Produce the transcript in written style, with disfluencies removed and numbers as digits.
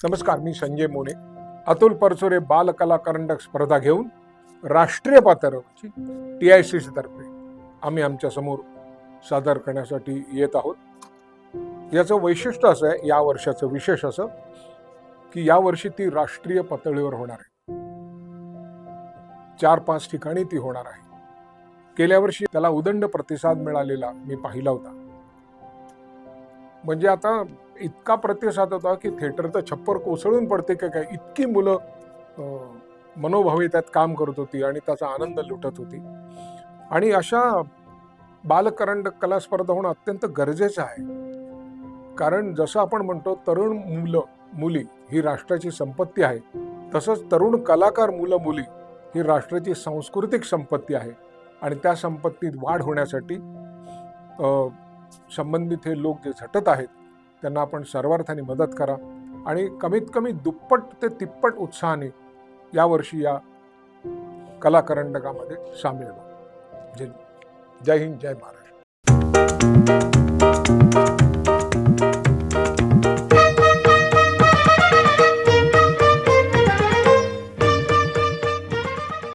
नमस्कार, मी संजय मोने. अतुल परचुरे बाल कला करंडक स्पर्धा घेऊन राष्ट्रीय पातळीवरची TICC तर्फे आम्ही आमच्या समोर सादर करण्यासाठी येत आहोत. याचं वैशिष्ट्य असं आहे, या वर्षाचं विशेष असं की या वर्षी ती राष्ट्रीय पातळीवर होणार आहे. 4-5 ठिकाणी ती होणार आहे. गेल्या वर्षी त्याला उदंड प्रतिसाद मिळालेला मी पाहिला होता. म्हणजे आता इतका प्रतिसाद होता की थिएटरचं छप्पर कोसळून पडते का काय, इतकी मुलं मनोभावे त्यात काम करत होती आणि त्याचा आनंद लुटत होती. आणि अशा बालकरंडक कला स्पर्धा होणं अत्यंत गरजेचं आहे. कारण जसं आपण म्हणतो तरुण मुलं मुली ही राष्ट्राची संपत्ती आहे, तसंच तरुण कलाकार मुलं मुली ही राष्ट्राची सांस्कृतिक संपत्ती आहे. आणि त्या संपत्तीत वाढ होण्यासाठी संबंधित हे लोक जे झटत आहेत त्यांना आपण सर्वार्थाने मदत करा आणि कमीत कमी दुप्पट ते तिप्पट उत्साहाने यावर्षी या कलाकरंडकामध्ये सामील व्हा. जय हिंद, जय महाराष्ट्र.